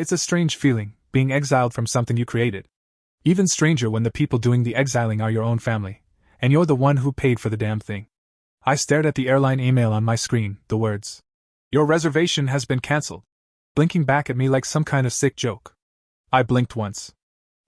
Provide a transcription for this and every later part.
It's a strange feeling, being exiled from something you created. Even stranger when the people doing the exiling are your own family, and you're the one who paid for the damn thing. I stared at the airline email on my screen, the words, "Your reservation has been cancelled," blinking back at me like some kind of sick joke. I blinked once.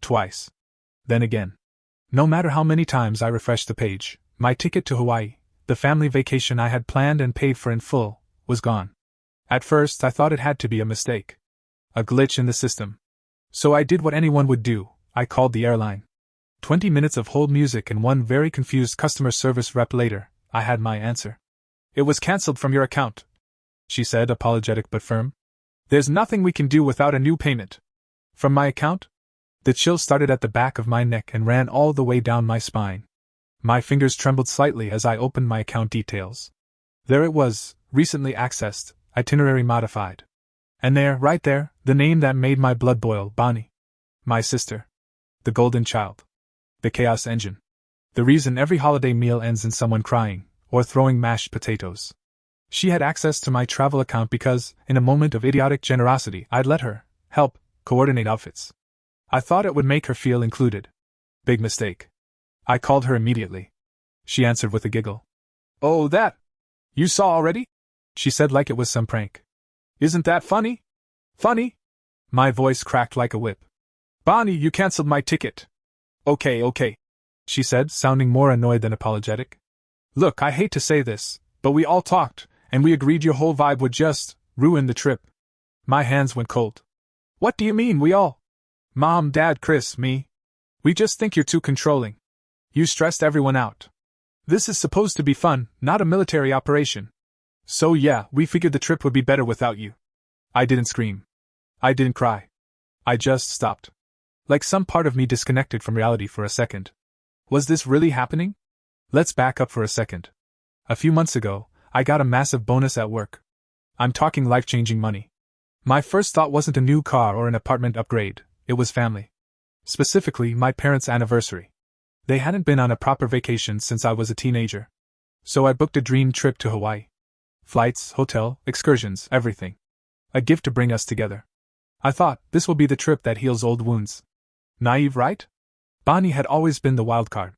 Twice. Then again. No matter how many times I refreshed the page, my ticket to Hawaii, the family vacation I had planned and paid for in full, was gone. At first I thought it had to be a mistake. A glitch in the system. So I did what anyone would do, I called the airline. 20 minutes of hold music and one very confused customer service rep later, I had my answer. "It was cancelled from your account," she said, apologetic but firm. "There's nothing we can do without a new payment." From my account? The chill started at the back of my neck and ran all the way down my spine. My fingers trembled slightly as I opened my account details. There it was, recently accessed, itinerary modified. And there, right there, the name that made my blood boil, Bonnie. My sister. The golden child. The chaos engine. The reason every holiday meal ends in someone crying, or throwing mashed potatoes. She had access to my travel account because, in a moment of idiotic generosity, I'd let her help coordinate outfits. I thought it would make her feel included. Big mistake. I called her immediately. She answered with a giggle. "Oh, that? You saw already?" she said like it was some prank. "Isn't that funny?" "Funny?" My voice cracked like a whip. "Bonnie, you cancelled my ticket." Okay, she said, sounding more annoyed than apologetic. "Look, I hate to say this, but we all talked, and we agreed your whole vibe would just ruin the trip." My hands went cold. "What do you mean, we all?" "Mom, Dad, Chris, me. We just think you're too controlling. You stressed everyone out. This is supposed to be fun, not a military operation. So yeah, we figured the trip would be better without you." I didn't scream. I didn't cry. I just stopped. Like some part of me disconnected from reality for a second. Was this really happening? Let's back up for a second. A few months ago, I got a massive bonus at work. I'm talking life-changing money. My first thought wasn't a new car or an apartment upgrade, it was family. Specifically, my parents' anniversary. They hadn't been on a proper vacation since I was a teenager. So I booked a dream trip to Hawaii. Flights, hotel, excursions, everything. A gift to bring us together. I thought, this will be the trip that heals old wounds. Naive, right? Bonnie had always been the wild card.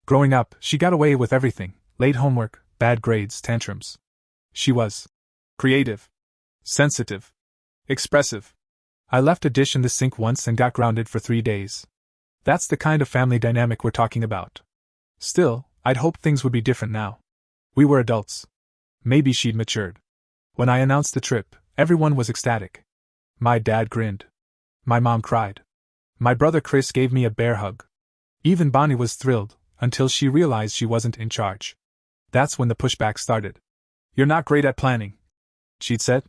Growing up, she got away with everything: late homework, bad grades, tantrums. She was creative, sensitive, expressive. I left a dish in the sink once and got grounded for 3 days. That's the kind of family dynamic we're talking about. Still, I'd hoped things would be different now. We were adults. Maybe she'd matured. When I announced the trip, everyone was ecstatic. My dad grinned. My mom cried. My brother Chris gave me a bear hug. Even Bonnie was thrilled, until she realized she wasn't in charge. That's when the pushback started. "You're not great at planning," she'd said.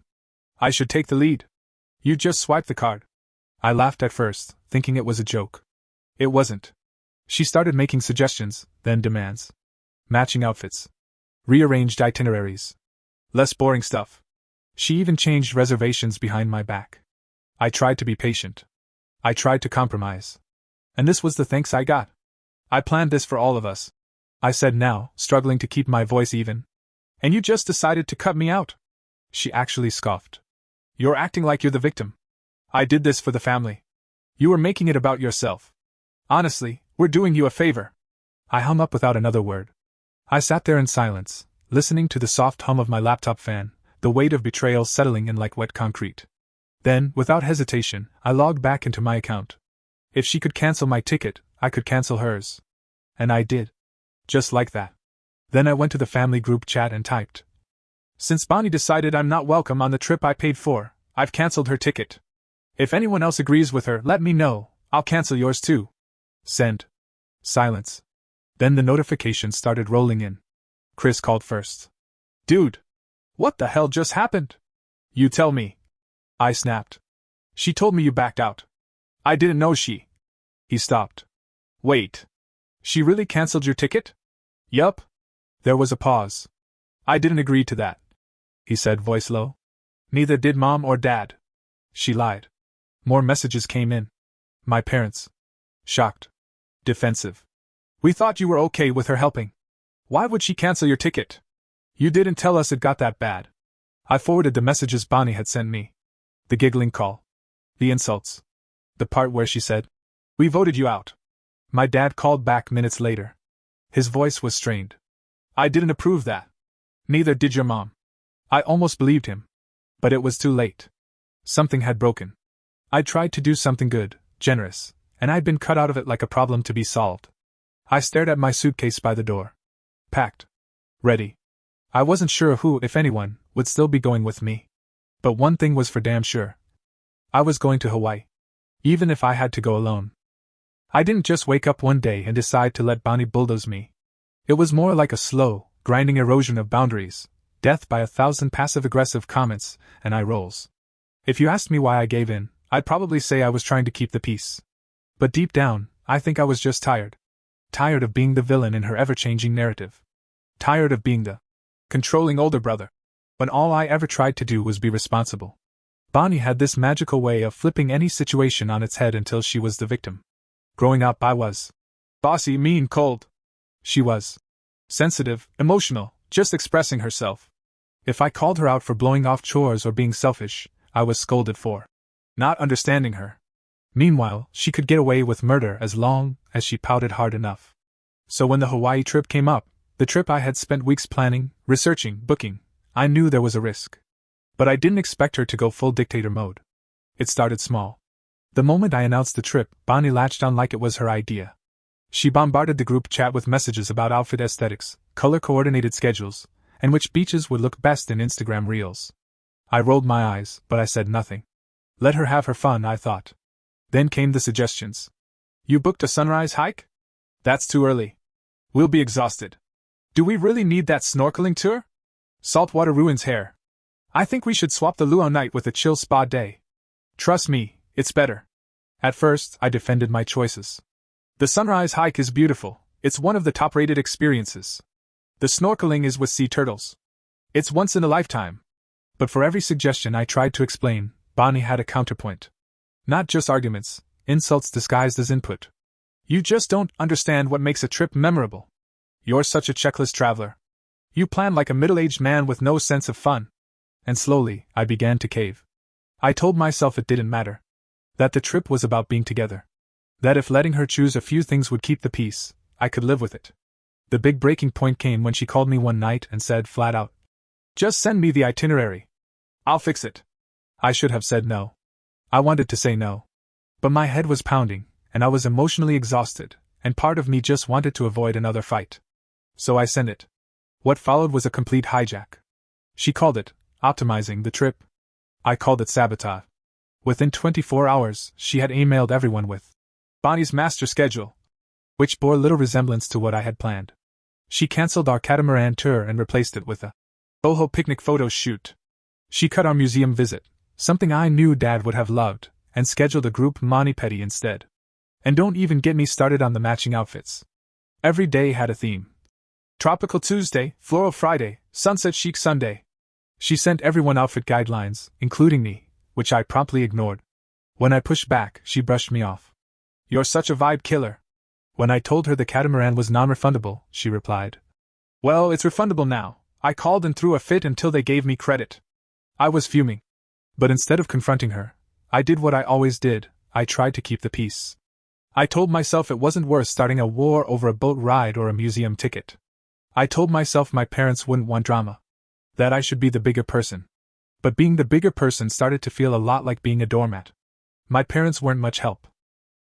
"I should take the lead. You just swipe the card." I laughed at first, thinking it was a joke. It wasn't. She started making suggestions, then demands. Matching outfits. Rearranged itineraries. Less boring stuff. She even changed reservations behind my back. I tried to be patient. I tried to compromise. And this was the thanks I got. "I planned this for all of us," I said now, struggling to keep my voice even. "And you just decided to cut me out." She actually scoffed. "You're acting like you're the victim. I did this for the family. You were making it about yourself. Honestly, we're doing you a favor." I hung up without another word. I sat there in silence, listening to the soft hum of my laptop fan, the weight of betrayal settling in like wet concrete. Then, without hesitation, I logged back into my account. If she could cancel my ticket, I could cancel hers. And I did. Just like that. Then I went to the family group chat and typed, "Since Bonnie decided I'm not welcome on the trip I paid for, I've cancelled her ticket. If anyone else agrees with her, let me know, I'll cancel yours too." Send. Silence. Then the notifications started rolling in. Chris called first. "Dude! What the hell just happened?" "You tell me." I snapped. "She told me you backed out." "I didn't know she..." He stopped. "Wait. She really cancelled your ticket?" "Yup." There was a pause. "I didn't agree to that," he said, voice low. "Neither did Mom or Dad." She lied. More messages came in. My parents. Shocked. Defensive. "We thought you were okay with her helping. Why would she cancel your ticket? You didn't tell us it got that bad." I forwarded the messages Bonnie had sent me. The giggling call. The insults. The part where she said, "We voted you out." My dad called back minutes later. His voice was strained. "I didn't approve that. Neither did your mom." I almost believed him. But it was too late. Something had broken. I tried to do something good, generous, and I'd been cut out of it like a problem to be solved. I stared at my suitcase by the door. Packed. Ready. I wasn't sure who, if anyone, would still be going with me. But one thing was for damn sure. I was going to Hawaii. Even if I had to go alone. I didn't just wake up one day and decide to let Bonnie bulldoze me. It was more like a slow, grinding erosion of boundaries, death by 1,000 passive-aggressive comments and eye rolls. If you asked me why I gave in, I'd probably say I was trying to keep the peace. But deep down, I think I was just tired. Tired of being the villain in her ever-changing narrative. Tired of being the controlling older brother, when all I ever tried to do was be responsible. Bonnie had this magical way of flipping any situation on its head until she was the victim. Growing up, I was bossy, mean, cold. She was sensitive, emotional, just expressing herself. If I called her out for blowing off chores or being selfish, I was scolded for not understanding her. Meanwhile, she could get away with murder as long as she pouted hard enough. So when the Hawaii trip came up, the trip I had spent weeks planning, researching, booking, I knew there was a risk. But I didn't expect her to go full dictator mode. It started small. The moment I announced the trip, Bonnie latched on like it was her idea. She bombarded the group chat with messages about outfit aesthetics, color-coordinated schedules, and which beaches would look best in Instagram reels. I rolled my eyes, but I said nothing. Let her have her fun, I thought. Then came the suggestions. "You booked a sunrise hike? That's too early. We'll be exhausted. Do we really need that snorkeling tour? Saltwater ruins hair. I think we should swap the luau night with a chill spa day. Trust me, it's better." At first, I defended my choices. The sunrise hike is beautiful, it's one of the top-rated experiences. The snorkeling is with sea turtles. It's once in a lifetime. But for every suggestion I tried to explain, Bonnie had a counterpoint. Not just arguments, insults disguised as input. "You just don't understand what makes a trip memorable. You're such a checklist traveler. You plan like a middle-aged man with no sense of fun." And slowly, I began to cave. I told myself it didn't matter. That the trip was about being together. That if letting her choose a few things would keep the peace, I could live with it. The big breaking point came when she called me one night and said flat out, "Just send me the itinerary. I'll fix it." I should have said no. I wanted to say no. But my head was pounding, and I was emotionally exhausted, and part of me just wanted to avoid another fight. So I sent it. What followed was a complete hijack. She called it optimizing the trip. I called it sabotage. Within 24 hours, she had emailed everyone with Bonnie's master schedule, which bore little resemblance to what I had planned. She cancelled our catamaran tour and replaced it with a boho picnic photo shoot. She cut our museum visit, something I knew Dad would have loved, and scheduled a group mani-pedi instead. And don't even get me started on the matching outfits. Every day had a theme. Tropical Tuesday, Floral Friday, Sunset Chic Sunday. She sent everyone outfit guidelines, including me, which I promptly ignored. When I pushed back, she brushed me off. "You're such a vibe killer." When I told her the catamaran was non-refundable, she replied, "Well, it's refundable now. I called and threw a fit until they gave me credit." I was fuming. But instead of confronting her, I did what I always did, I tried to keep the peace. I told myself it wasn't worth starting a war over a boat ride or a museum ticket. I told myself my parents wouldn't want drama. That I should be the bigger person. But being the bigger person started to feel a lot like being a doormat. My parents weren't much help.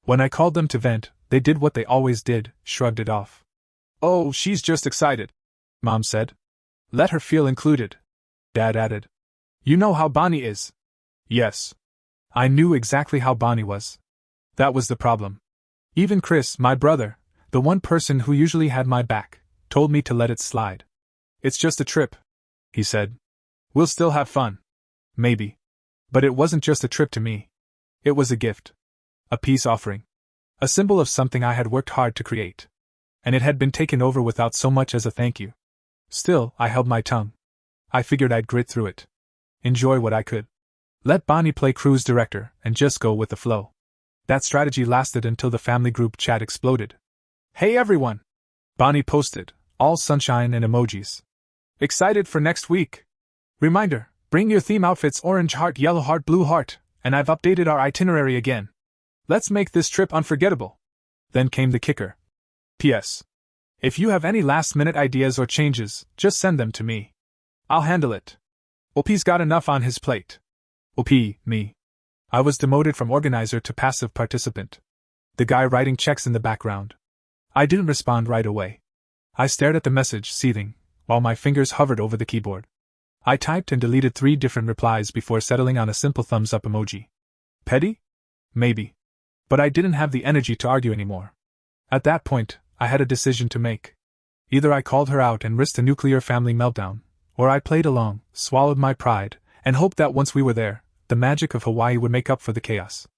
When I called them to vent, they did what they always did, shrugged it off. "Oh, she's just excited," Mom said. "Let her feel included," Dad added. "You know how Bonnie is." Yes. I knew exactly how Bonnie was. That was the problem. Even Chris, my brother, the one person who usually had my back, told me to let it slide. "It's just a trip," he said. "We'll still have fun." Maybe. But it wasn't just a trip to me. It was a gift. A peace offering. A symbol of something I had worked hard to create. And it had been taken over without so much as a thank you. Still, I held my tongue. I figured I'd grit through it. Enjoy what I could. Let Bonnie play cruise director and just go with the flow. That strategy lasted until the family group chat exploded. "Hey everyone!" Bonnie posted, all sunshine and emojis. "Excited for next week? Reminder, bring your theme outfits: orange heart, yellow heart, blue heart, And I've updated our itinerary again. Let's make this trip unforgettable. Then came the kicker. P.S. If you have any last-minute ideas or changes, just send them to me. I'll handle it. OP's got enough on his plate. OP, me. I was demoted from organizer to passive participant. The guy writing checks in the background. I didn't respond right away. I stared at the message, seething, while my fingers hovered over the keyboard. I typed and deleted 3 different replies before settling on a simple thumbs-up emoji. Petty? Maybe. But I didn't have the energy to argue anymore. At that point, I had a decision to make. Either I called her out and risked a nuclear family meltdown, or I played along, swallowed my pride, and hoped that once we were there, the magic of Hawaii would make up for the chaos.